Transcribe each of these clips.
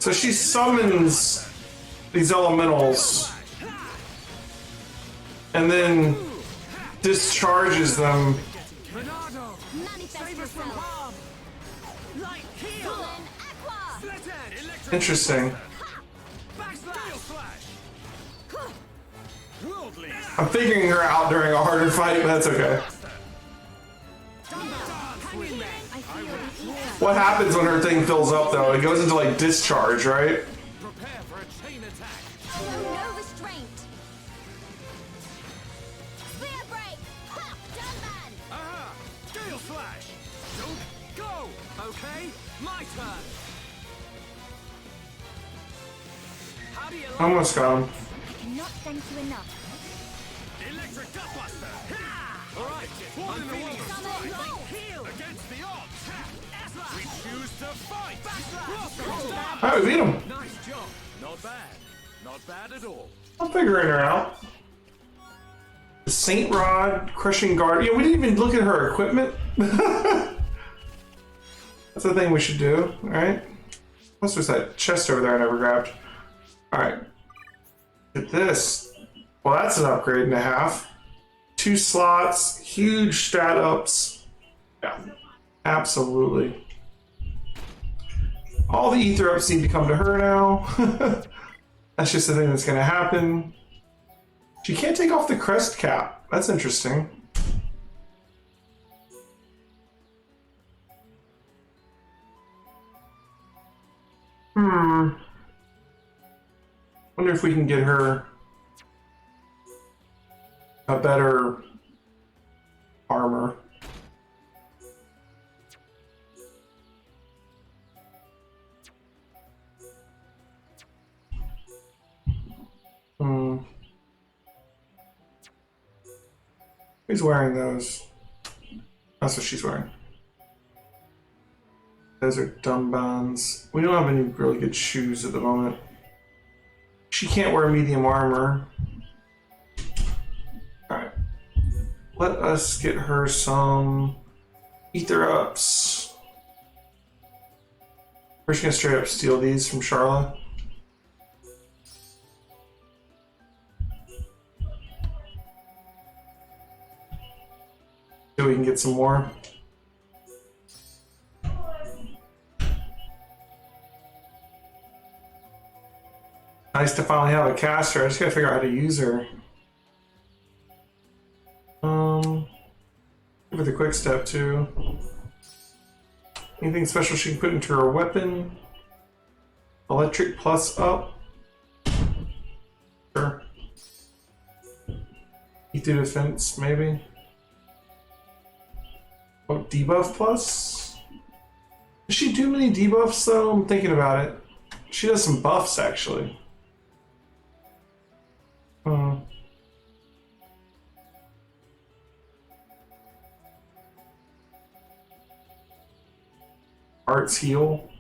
So she summons these elementals and then discharges them. Interesting. I'm figuring her out during a harder fight, but that's okay. What happens when her thing fills up, though? It goes into, like, discharge, right? Prepare for a chain attack. No restraint. Spear break. Ha! Done man. Aha! Gale slash. Don't go. Okay, my turn. How do you like Almost got him. I cannot thank you enough. electric gutbuster? All right, one in the wall. Summon Heal against the odds. We choose to fight. Alright, we beat him. Nice job. Not bad. Not bad at all. I'm figuring her out. The Saint Rod, Crushing Guard. Yeah, we didn't even look at her equipment. That's the thing we should do, alright? What's was that chest over there I never grabbed? Alright. Get this. Well, that's an upgrade and a half. 2 slots, huge stat ups. Yeah, absolutely. All the ether ups need to come to her now. That's just the thing that's going to happen. She can't take off the crest cap. That's interesting. Wonder if we can get her a better armor. Who's wearing those? That's what she's wearing. Those are dumb bands. We don't have any really good shoes at the moment. She can't wear medium armor. Alright. Let us get her some ether ups. We're just gonna straight up steal these from Charlotte. So we can get some more. Nice to finally have a caster. I just gotta figure out how to use her. Give her the quick step too. Anything special she can put into her weapon? Electric plus up. Sure. Ether defense, maybe. Oh, debuff plus? Does she do many debuffs though? I'm thinking about it. She does some buffs actually. Arts heal.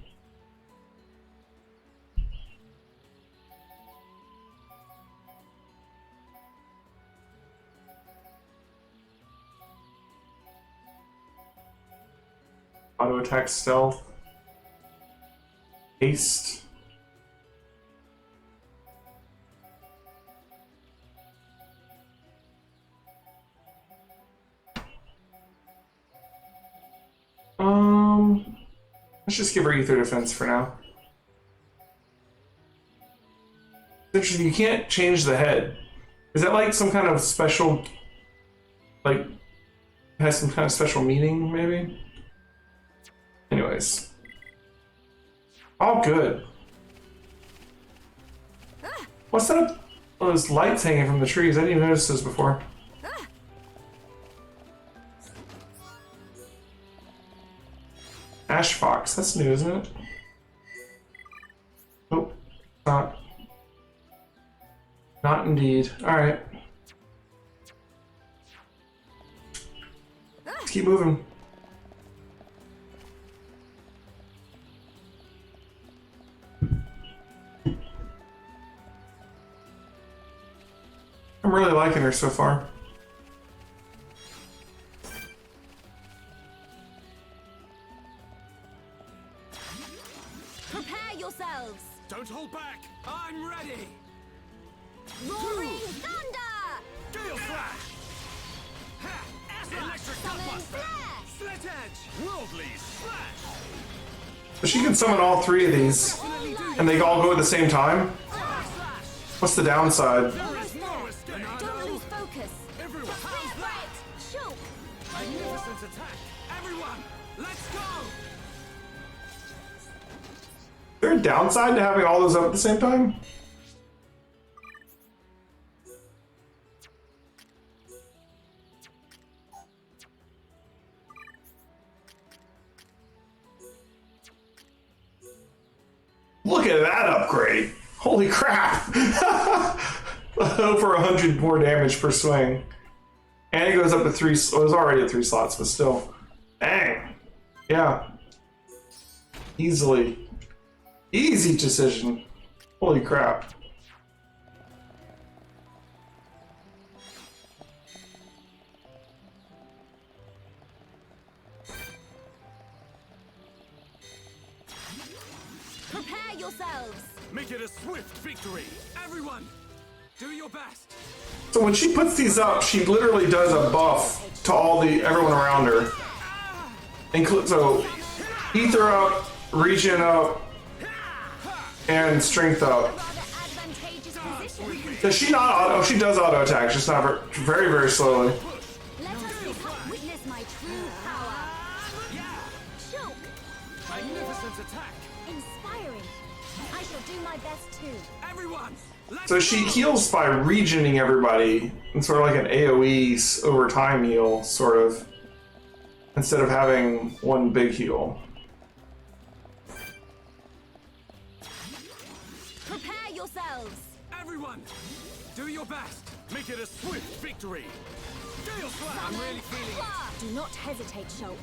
Auto attack stealth. Haste. Let's just give her ether defense for now. Interesting, you can't change the head. Is that like some kind of special, like, has some kind of special meaning, maybe? Anyways. All good. What's that? Oh, those lights hanging from the trees. I didn't even notice those before. Ash Fox, that's new, isn't it? Nope, not. Not indeed. Alright. Let's keep moving. I'm really liking her so far. Prepare yourselves. yourselves! Don't hold back! I'm ready! Roaring thunder! Gale Slash! Ha! Electric Summon Gutbuster! flare! Slit Edge! Worldly Slash! So she can summon all three of these, and they all go at the same time? What's the downside? Almost there! Don't lose focus! Everyone, Spear break! Shoot! magnificent attack! Everyone, let's go! Is there a downside to having all those up at the same time? Look at that upgrade! Holy crap! Over 100 more damage per swing. And it goes up to 3, well, it was already at 3 slots, but still. Dang! Yeah. Easily. Easy decision. Holy crap. Prepare yourselves! Make it a swift victory! Everyone, do your best! So when she puts these up, she literally does a buff to everyone around her. So, ether up, regen up, and strength up. Rather advantageous position. Does she not auto? She does auto attack, just not very, very slowly. Let us witness my true power. Shoot! Magnificent attack! Inspiring. I shall do my best too. Everyone, let's So she go! heals by regening everybody, and sort of like an AoE over time heal, sort of, instead of having one big heal. Prepare yourselves. Everyone, do your best! Make it a swift victory! Gale Slash! I'm really feeling it! Do not hesitate, Shulk.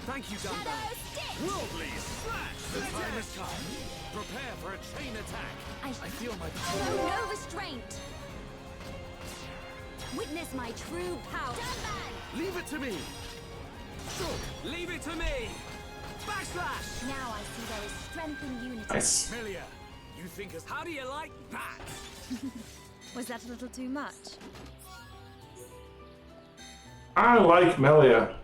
Thank you, Shadow Dumbo! stick. Worldly Slash! The time is come! Prepare for a chain attack! I feel my Show power! no restraint. Witness my true power. Dunban! Leave it to me! Sure, leave it to me! Backslash! Now I see there is strength in unity. Nice. Melia, you think as how do you like that? Was that a little too much? I like Melia.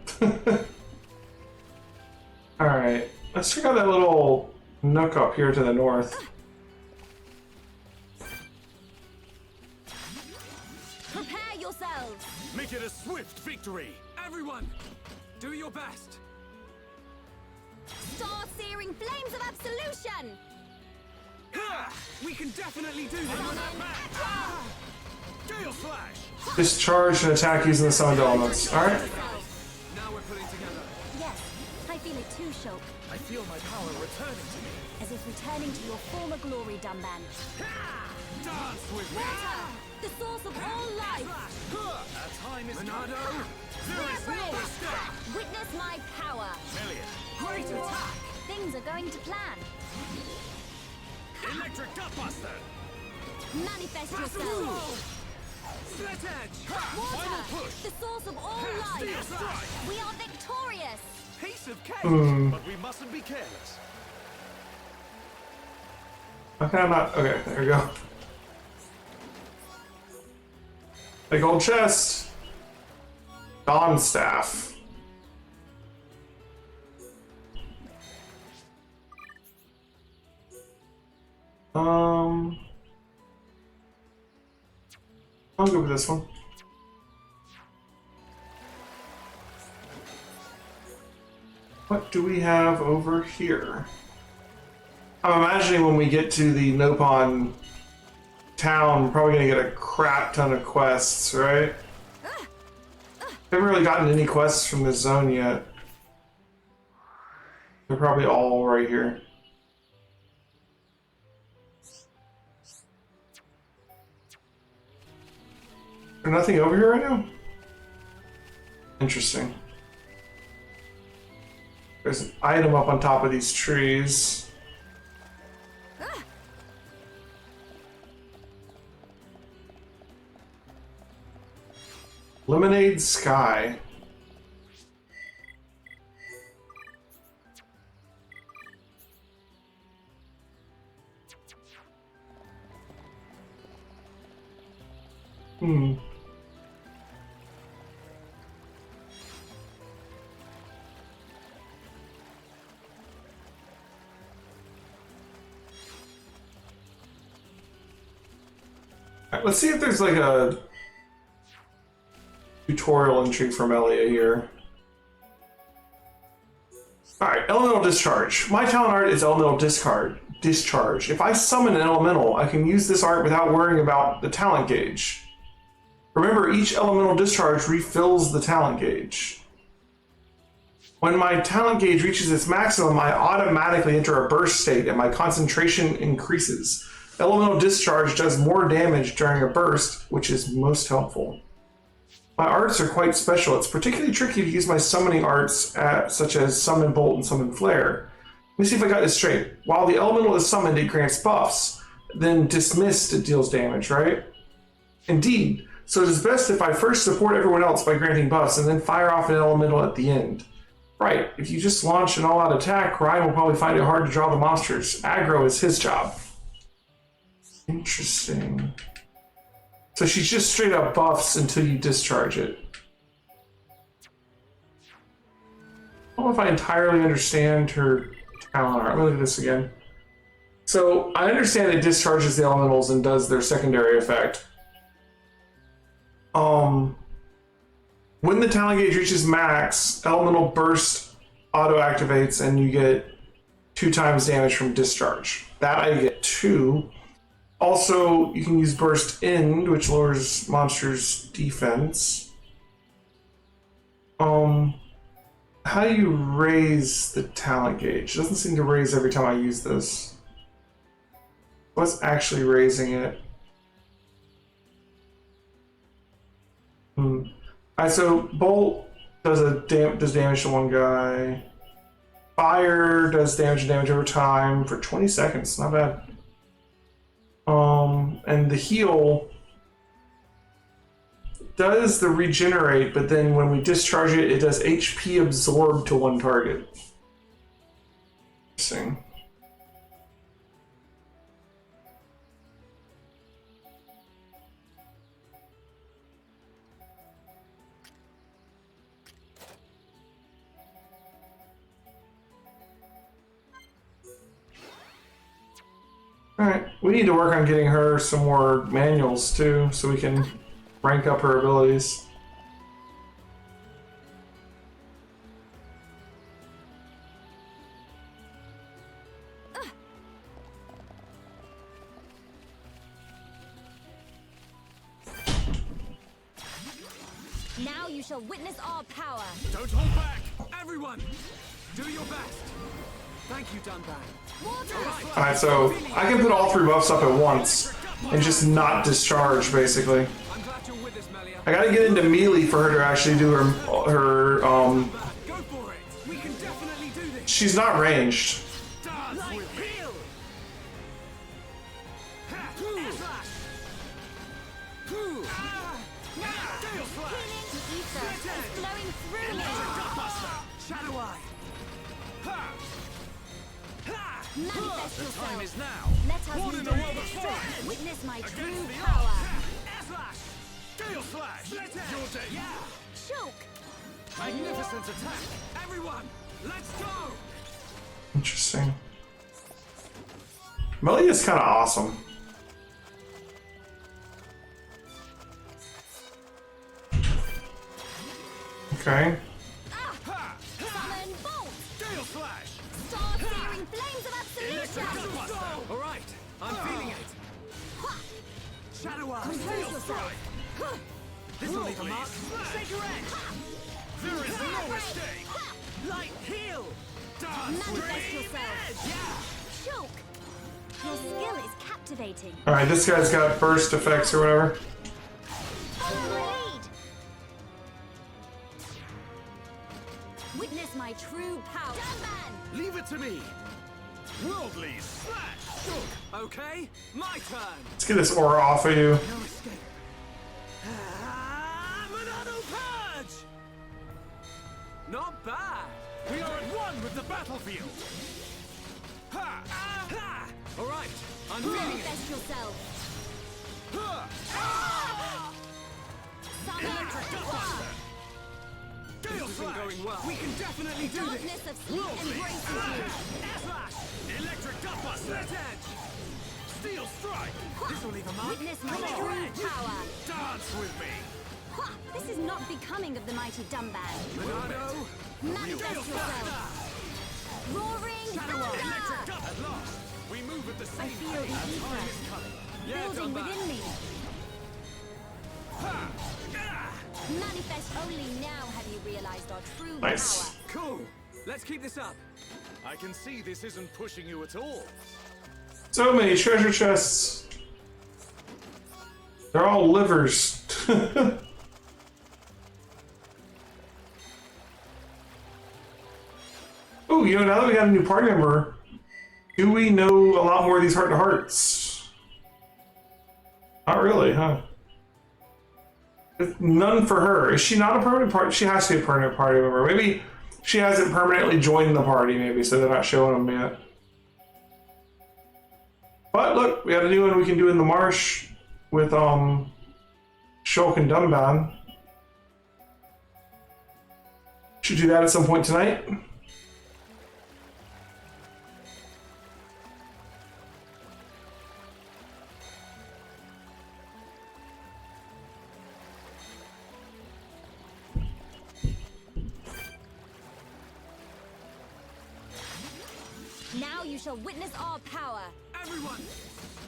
Alright, let's check out that little nook up here to the north. Prepare yourselves. Make it a swift victory! Everyone, do your best! Star-searing flames of absolution. Ha! We can definitely do this! Summon action. Gale Slash! Discharge and attack using the summoned elements. Alright. Now we're putting together. Yes, I feel it too, Shulk. I feel my power returning to me. As if returning to your former glory, Dumban. Dance with me! Water, the source of all life. Our time is Monado! There is no mistake! Witness my power. Melia, great attack! Things are going to plan. Electric Gutbuster! Manifest yourself. Slit Edge! Water, Final push! the source of all Steel life. Strike! We are victorious. Piece of cake! But we mustn't be careless. How can I not? Okay, there we go. Big old chest. Dawn staff. I'll go with this one. What do we have over here? I'm imagining when we get to the Nopon town, we're probably gonna get a crap ton of quests, right? Haven't really gotten any quests from this zone yet. They're probably all right here. There's nothing over here right now? Interesting. There's an item up on top of these trees. Lemonade Sky. Hmm. Alright, let's see if there's like a tutorial entry from Elia here. Alright, Elemental Discharge. My talent art is Elemental Discharge. If I summon an elemental, I can use this art without worrying about the talent gauge. Remember, each Elemental Discharge refills the talent gauge. When my talent gauge reaches its maximum, I automatically enter a burst state and my concentration increases. Elemental Discharge does more damage during a burst, which is most helpful. My arts are quite special. It's particularly tricky to use my summoning arts such as Summon Bolt and Summon Flare. Let me see if I got this straight. While the elemental is summoned, it grants buffs. Then dismissed, it deals damage, right? Indeed. So it is best if I first support everyone else by granting buffs and then fire off an elemental at the end. Right, if you just launch an all-out attack, Ryan will probably find it hard to draw the monsters. Aggro is his job. Interesting. So she's just straight up buffs until you discharge it. I don't know if I entirely understand her talent art. Let me look at this again. So I understand it discharges the elementals and does their secondary effect. When the talent gauge reaches max, Elemental Burst auto-activates and you get 2 times damage from discharge. That I get 2. Also, you can use Burst End, which lowers monsters' defense. How do you raise the talent gauge? It doesn't seem to raise every time I use this. What's actually raising it? Alright, so Bolt does damage to one guy. Fire does damage over time for 20 seconds. Not bad. And the heal does the regenerate, but then when we discharge it, it does HP absorb to one target. Interesting. Alright, we need to work on getting her some more manuals too, so we can rank up her abilities. Now you shall witness our power. Don't hold back! Everyone! Do your best! Thank you, Dunban. Alright, so I can put all 3 buffs up at once and just not discharge, basically. I'm glad you're with us, Melia. I gotta get into melee for her to actually do her Go for it! We can definitely do this! she's not ranged. Dance with me! Heal! Gale Slash! The ether is flowing through me. Shadow Eye! Manifest The time yourself. is now! Let us One in lead the the world of trick. strike! Witness my Against true the power. Air Slash! Gale Slash! Your day! Yeah! Choke. Magnificent attack! Everyone, let's go! Interesting. Melia's kind of awesome. Okay. Summon bolt. Gale Slash! Star-searing flames of absolution. All right, I'm feeling it. Shadow Eye! Compose Gale yourself. Strike! This'll leave a mark. Shake your edge! There is no mistake! Light heal! Dance with Manifest me! yourself. Choke. Your skill is captivating. Alright, this guy's got burst effects or whatever. Follow my lead. Witness my true power. Dunban. Leave it to me! Worldly Slash! Okay, my turn! Let's get this aura off of you. No escape. Monado Purge! Not bad! We are at one with the battlefield! Ha! Ha! Alright, I'm feeling it! Manifest yourself. Gale Slash! Going well. We can definitely do this! Darkness of sleep embraces you. Air Slash! Electric Gutbuster! Slit Edge! Steel Strike! This will leave a mark. Witness my true power. Dance with me! Ha! This is not becoming of the mighty Dumban. Leonardo! Manifest yourself. Roaring Electric thunder! Gut at last! We move at the I same feel the pace. ether Yeah, building Dumban. within me. Ha! Ah! Manifest only now have you realized our true Nice. power. Cool. Let's keep this up. I can see this isn't pushing you at all. So many treasure chests. They're all livers. Oh, you know, now that we got a new party member, do we know a lot more of these heart-to-hearts? Not really, huh? None for her. Is she not a permanent party? She has to be a permanent party member. Maybe she hasn't permanently joined the party, maybe, so they're not showing them yet. But look, we have a new one we can do in the marsh with Shulk and Dumban. Should do that at some point tonight. Now you shall witness our power. Everyone,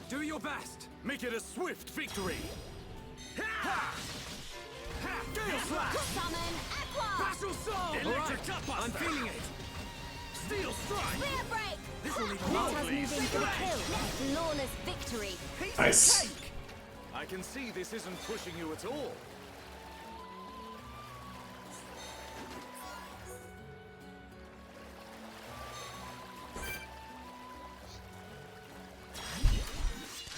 do your best. Make it a swift victory. Ha! Ha! Gale Slash! Summon Aqua! Battle Soul! Electric Gutbuster! I'm feeling it. Steel Strike! Spear break! This will leave a Let mark. us move into the kill. Flawless victory. Piece Nice. of cake. I can see this isn't pushing you at all.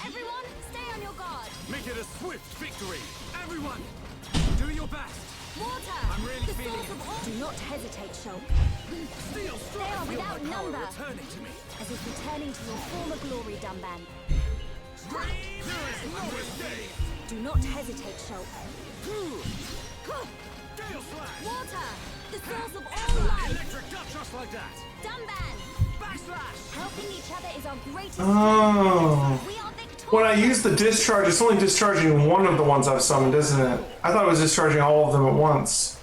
Everyone, stay on your guard. Make it a swift victory. Everyone, do your best. Water! I'm really the feeling source it. of all. Do not hesitate, Shulk. Steel They Strike! are Feel without my power number. returning to me. As if returning to your former glory, Dumban. Do not hesitate, Shulk. Gale Slash! Water! The source of all life! Electric Gut just like that. Dumban! Backslash! Helping each other is our greatest Oh. strength. We are victorious! When I use the discharge, it's only discharging one of the ones I've summoned, isn't it? I thought it was discharging all of them at once.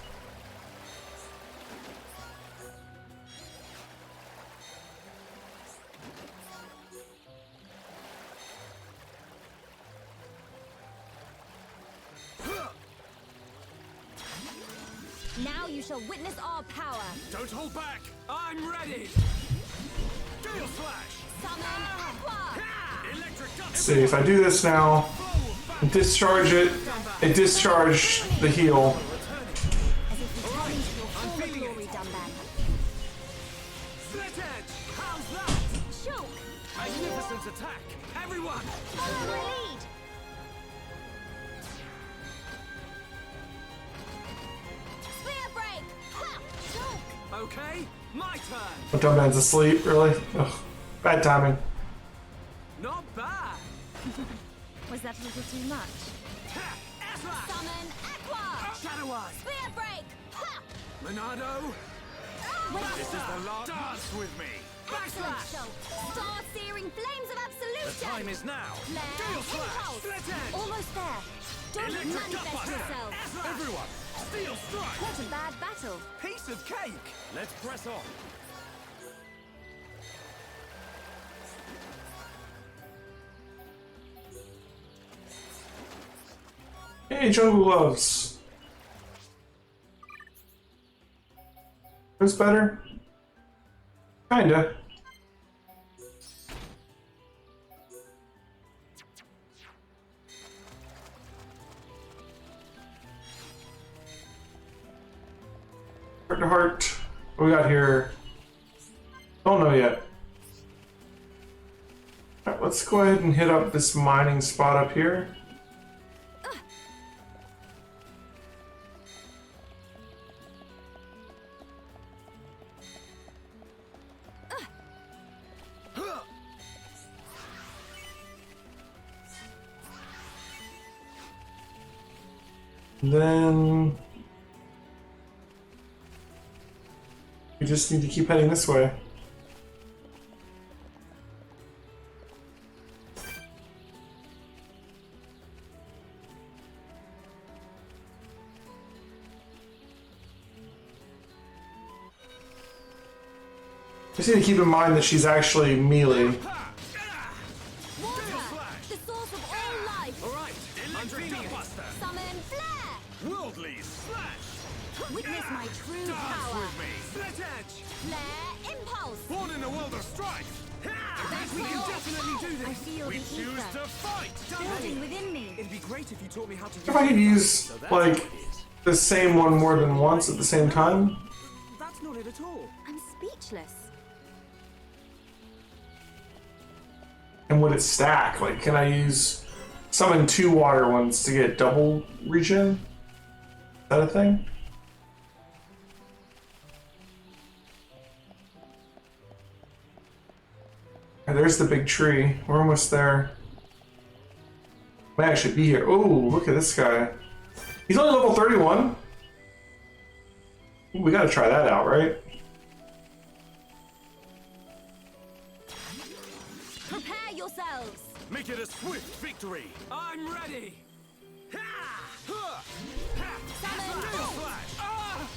Now you shall witness our power. Don't hold back! I'm ready! Gale Slash! Summon Aqua! Electric Gut! Let's see, if I do this now, and discharge it, it discharged the heal. As if returning to your former glory, Dumban. Slit Edge! How's that? Shulk! Magnificent attack! Everyone! Follow my lead! Spear break! Ha! Shulk! Okay, my turn! Oh, Dumban's asleep, really? Ugh, bad timing. Not bad! Was that a little too much? Ha! Air Slash! Summon Aqua! Shadow Eye! Spear break! Ha! Leonardo! Wait, This is the last dance with me! excellent, Backslash! Shulk! Star-searing flames of absolution! The time is now! Flare, Gale Slash! impulse! Split Edge! Almost there! Don't Electric manifest Gutbuster! yourself! Air Slash! Everyone! Steel Strike! What a bad battle! Piece of cake! Let's press on! Hey, Jungle Gloves. Who's better? Kinda. Heart to heart. What we got here? Don't know yet. Alright, let's go ahead and hit up this mining spot up here. And then we just need to keep heading this way. Just need to keep in mind that she's actually melee. Water, the source of all life. Alright, I'm feeling it. Summon flare. Worldly slash! Witness my true Dance power. with me! Split edge! Flare impulse. Born in a world of strife! I think we can definitely do this! I feel We the choose ether to fight! building within me. It'd be great if you taught me how to use If I could use, like, the same one more than once at the same time. That's not it at all. I'm speechless. And would it stack? Like, can I use summon 2 water ones to get double regen? Is that a thing? And there's the big tree. We're almost there. Might actually be here. Oh, look at this guy. He's only level 31. Ooh, we gotta try that out, right? Prepare yourselves. Make it a swift victory! I'm ready! Summon Slash! Ah!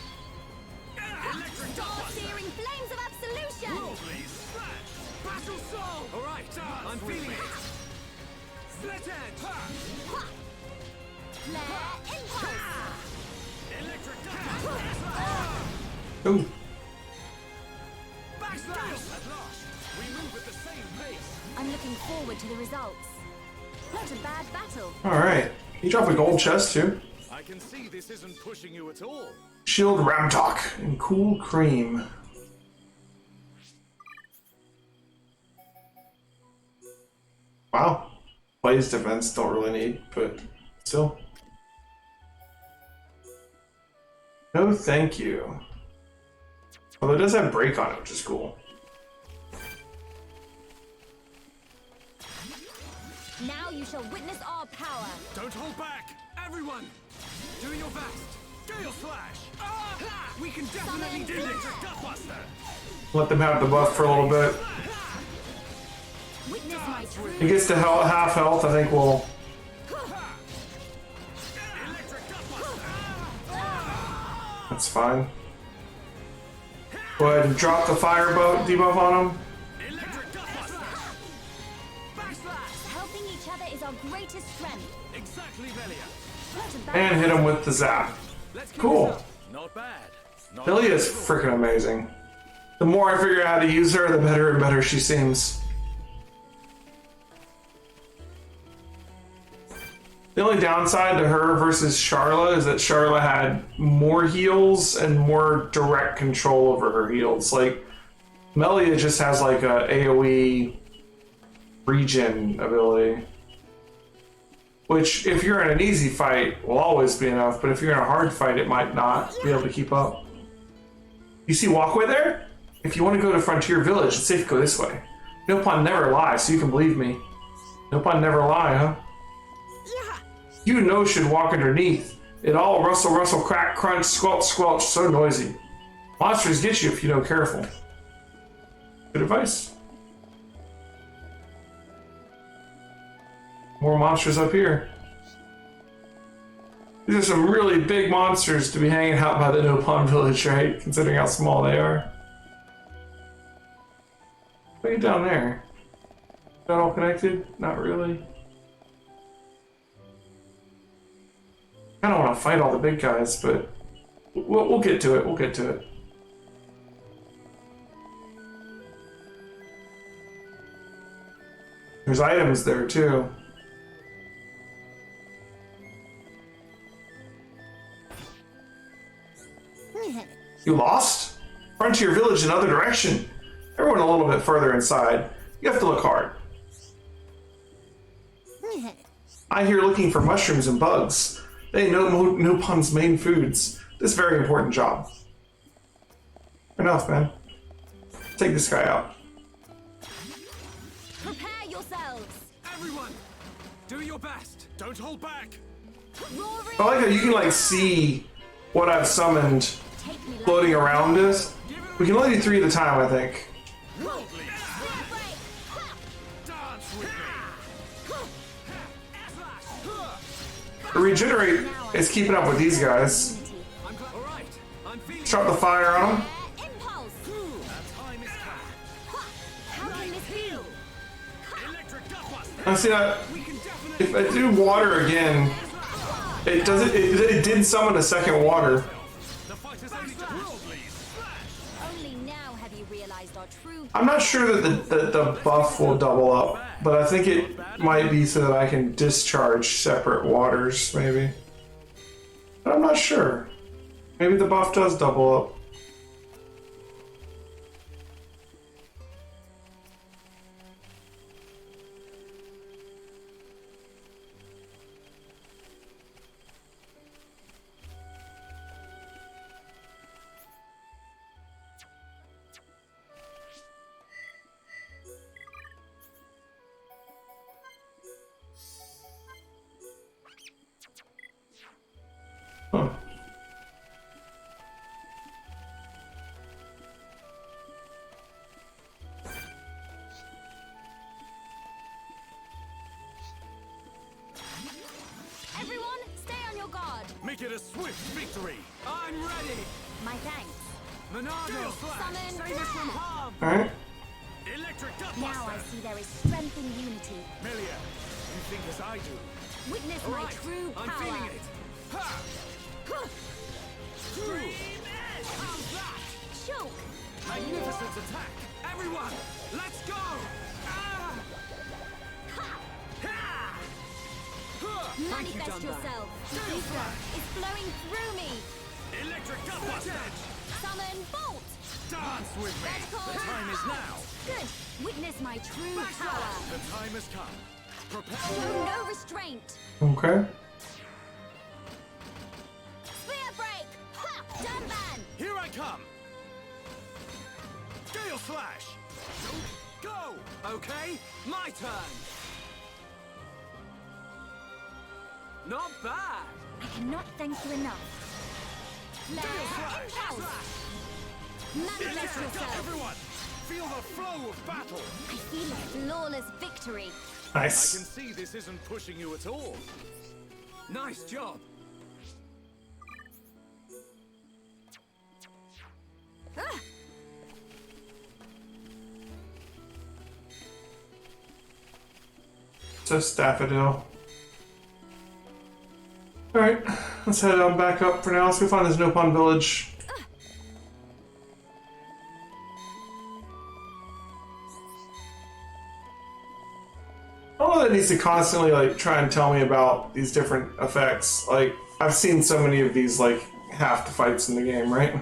Electric star-searing flames of absolution. Worldly slash! Battle soul! Alright, I'm feeling it! Split edge! Flare impulse. Electric Ooh. backslash! At last, we move at the same pace! I'm looking forward to the results. Not a bad battle. Alright. He dropped a gold chest too. I can see this isn't pushing you at all. Shield Ramtalk and Cool Cream. Wow. Blaze defense don't really need, but still. No thank you. Although it does have break on it, which is cool. Now you shall witness our power. Don't hold back! Everyone! Do your best! Gale Slash! Ah! We can definitely do this! Gutbuster! Let them have the buff for a little bit. Witness my true. He gets to half health, I think we'll... Electric Gutbuster! That's fine. Go ahead and drop the fire boat debuff on him. Electric Gutbuster! Backslash! Helping each other is our greatest strength. Exactly, Melia! Not a bad And hit him with the zap. Let's keep Cool. this up. Not bad. Not Billy is freaking amazing. The more I figure out how to use her, the better and better she seems. The only downside to her versus Charla is that Charla had more heals and more direct control over her heals. Like, Melia just has like a AoE regen ability. Which, if you're in an easy fight, will always be enough, but if you're in a hard fight, it might not be able to keep up. You see walkway there? If you want to go to Frontier Village, it's safe to go this way. No pun never lie, so you can believe me. No pun never lie, huh? You know should walk underneath. It all rustle, rustle, crack, crunch, squelch, squelch, so noisy. Monsters get you if you're not careful. Good advice. More monsters up here. These are some really big monsters to be hanging out by the No Pond Village, right? Considering how small they are. Look at down there. Is that all connected? Not really. I don't want to fight all the big guys, but we'll get to it. We'll get to it. There's items there too. You lost? Frontier Village another direction. Everyone a little bit further inside. You have to look hard. I hear looking for mushrooms and bugs. They know Nopun's main foods. This very important job. Enough, man. Take this guy out. Prepare yourselves. Everyone, do your best. Don't hold back. Roaring. I like how you can like see what I've summoned Take me like floating around us. We can only do 3 at a time, I think. Worldly. Spear break. Ha! Dance with me. The regenerate is keeping up with these guys. Unity. I'm all right. I'm feeling. Shot the fire on them. Impulse. That time is coming. Ha! How can this be? Electric gutbuster. I see that. We can definitely. If I do water again, it does it did summon a second water. The fight is only just worldly. Only now have you realized our true. I'm not sure that the buff will double up, but I think it might be so that I can discharge separate waters, maybe. But I'm not sure. Maybe the buff does double up. Huh. Everyone, stay on your guard. Make it a swift victory. I'm ready. My thanks. Monado slash. Summon Save us from flare. harm. Alright. Electric Now I gutbuster. see there is strength in unity. Melia, you think as I do. Witness All my right. true I'm power. feeling it. Ha! Dream edge. How's that? Choke. Magnificent attack. Everyone, let's go. Ah! Ha! Ha! Huh. Thank you, Manifest Dunban. yourself. The ether is flowing through me. Electric gutbuster. Summon bolt. Dance with me. Vertical. The time is now. Good. Witness my true Backslash. power. The time has come. Prepare. Show no restraint. Okay. Spear break. Ha! Dunban. Here I come. Gale slash. Go. Okay, my turn. Not bad. I cannot thank you enough. Gale Flare. slash. Impulse. Manifest Electric gut, yourself. everyone. Feel the flow of battle. I feel a flawless victory. I can Nice. see this isn't pushing you at all. Nice job. Ah! So Staffodil. Alright, let's head on back up for now. Let's go find this Nopon village. I don't know that it needs to constantly like try and tell me about these different effects. Like, I've seen so many of these like half the fights in the game, right?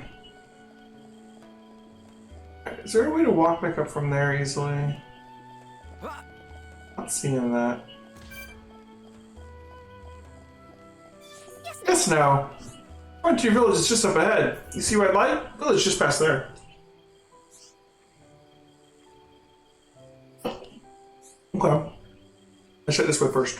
Is there a way to walk back up from there easily? Ah, Not seeing that. Yes, now. Run to your village, it's just up ahead. You see red light? Village just past there. Okay. Let's check this way first.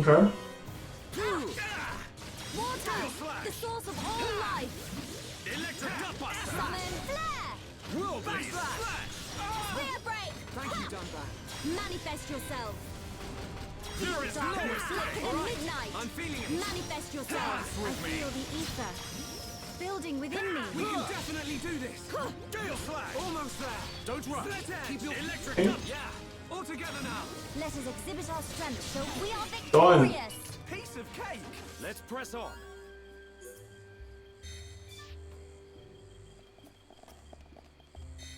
Okay. Water, the source of all life. electric gutbuster. Summon flare. Whirlwind slash. Spear break. Thank you, Dunban. Manifest yourself. There is no Darkness, escape. look at the midnight. I'm feeling it. Manifest yourself. Dance I with me. feel the ether building within We me. can definitely do this. Gale slash. Almost there. Don't rush. Keep your electric gut. Yeah. All together now. Let us exhibit our strength so we are Done. victorious. Piece of cake. Let's press on.